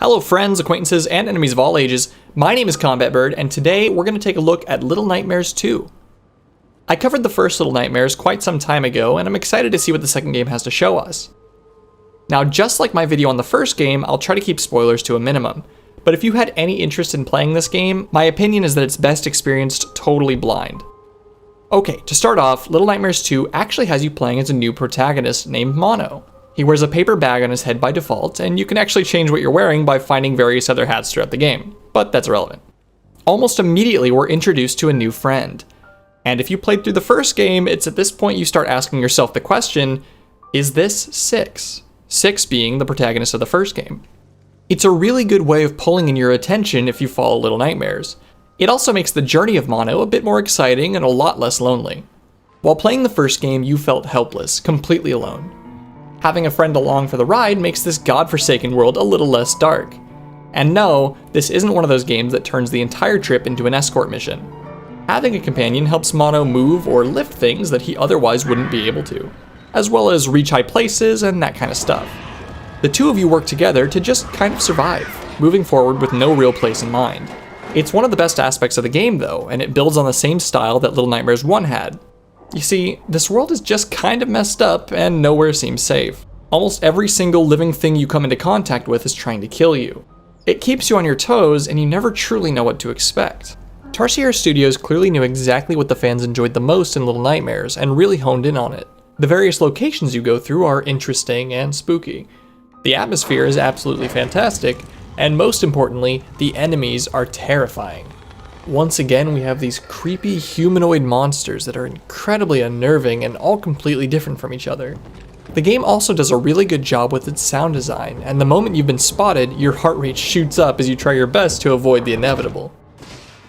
Hello friends, acquaintances, and enemies of all ages. My name is Combat Bird, and today we're going to take a look at Little Nightmares 2. I covered the first Little Nightmares quite some time ago, and I'm excited to see what the second game has to show us. Now, just like my video on the first game, I'll try to keep spoilers to a minimum. But if you had any interest in playing this game, my opinion is that it's best experienced totally blind. Okay, to start off, Little Nightmares 2 actually has you playing as a new protagonist named Mono. He wears a paper bag on his head by default, and you can actually change what you're wearing by finding various other hats throughout the game, but that's irrelevant. Almost immediately, we're introduced to a new friend. And if you played through the first game, it's at this point you start asking yourself the question, is this Six? Six being the protagonist of the first game. It's a really good way of pulling in your attention if you follow Little Nightmares. It also makes the journey of Mono a bit more exciting and a lot less lonely. While playing the first game, you felt helpless, completely alone. Having a friend along for the ride makes this godforsaken world a little less dark. And no, this isn't one of those games that turns the entire trip into an escort mission. Having a companion helps Mono move or lift things that he otherwise wouldn't be able to, as well as reach high places and that kind of stuff. The two of you work together to just kind of survive, moving forward with no real place in mind. It's one of the best aspects of the game though, and it builds on the same style that Little Nightmares 1 had. You see, this world is just kind of messed up and nowhere seems safe. Almost every single living thing you come into contact with is trying to kill you. It keeps you on your toes and you never truly know what to expect. Tarsier Studios clearly knew exactly what the fans enjoyed the most in Little Nightmares and really honed in on it. The various locations you go through are interesting and spooky. The atmosphere is absolutely fantastic, and most importantly, the enemies are terrifying. Once again, we have these creepy humanoid monsters that are incredibly unnerving and all completely different from each other. The game also does a really good job with its sound design, and the moment you've been spotted, your heart rate shoots up as you try your best to avoid the inevitable.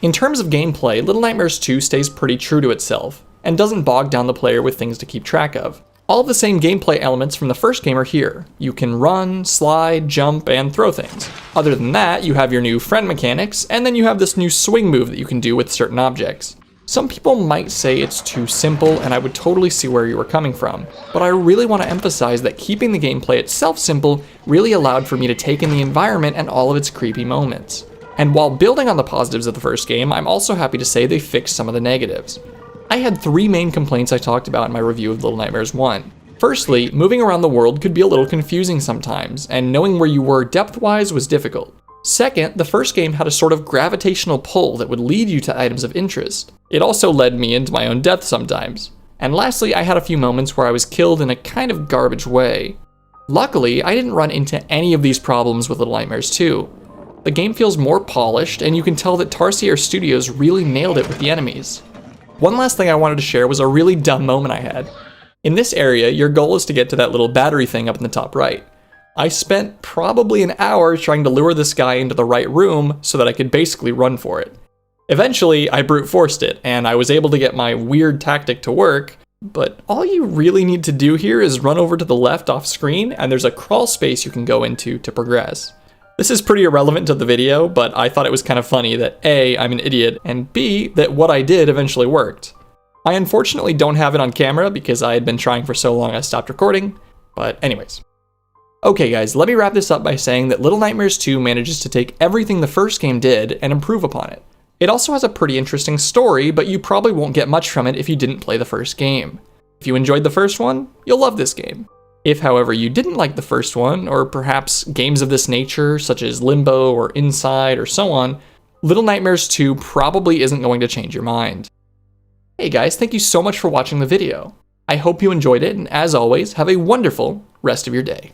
In terms of gameplay, Little Nightmares 2 stays pretty true to itself, and doesn't bog down the player with things to keep track of. All of the same gameplay elements from the first game are here. You can run, slide, jump, and throw things. Other than that, you have your new friend mechanics, and then you have this new swing move that you can do with certain objects. Some people might say it's too simple, and I would totally see where you were coming from, but I really want to emphasize that keeping the gameplay itself simple really allowed for me to take in the environment and all of its creepy moments. And while building on the positives of the first game, I'm also happy to say they fixed some of the negatives. I had three main complaints I talked about in my review of Little Nightmares 1. Firstly, moving around the world could be a little confusing sometimes, and knowing where you were depth-wise was difficult. Second, the first game had a sort of gravitational pull that would lead you to items of interest. It also led me into my own death sometimes. And lastly, I had a few moments where I was killed in a kind of garbage way. Luckily, I didn't run into any of these problems with Little Nightmares 2. The game feels more polished, and you can tell that Tarsier Studios really nailed it with the enemies. One last thing I wanted to share was a really dumb moment I had. In this area, your goal is to get to that little battery thing up in the top right. I spent probably an hour trying to lure this guy into the right room so that I could basically run for it. Eventually, I brute forced it, and I was able to get my weird tactic to work, but all you really need to do here is run over to the left off screen, and there's a crawl space you can go into to progress. This is pretty irrelevant to the video, but I thought it was kind of funny that A, I'm an idiot, and B, that what I did eventually worked. I unfortunately don't have it on camera because I had been trying for so long I stopped recording, but anyways. Okay guys, let me wrap this up by saying that Little Nightmares 2 manages to take everything the first game did and improve upon it. It also has a pretty interesting story, but you probably won't get much from it if you didn't play the first game. If you enjoyed the first one, you'll love this game. If, however, you didn't like the first one, or perhaps games of this nature, such as Limbo or Inside or so on, Little Nightmares 2 probably isn't going to change your mind. Hey guys, thank you so much for watching the video. I hope you enjoyed it, and as always, have a wonderful rest of your day.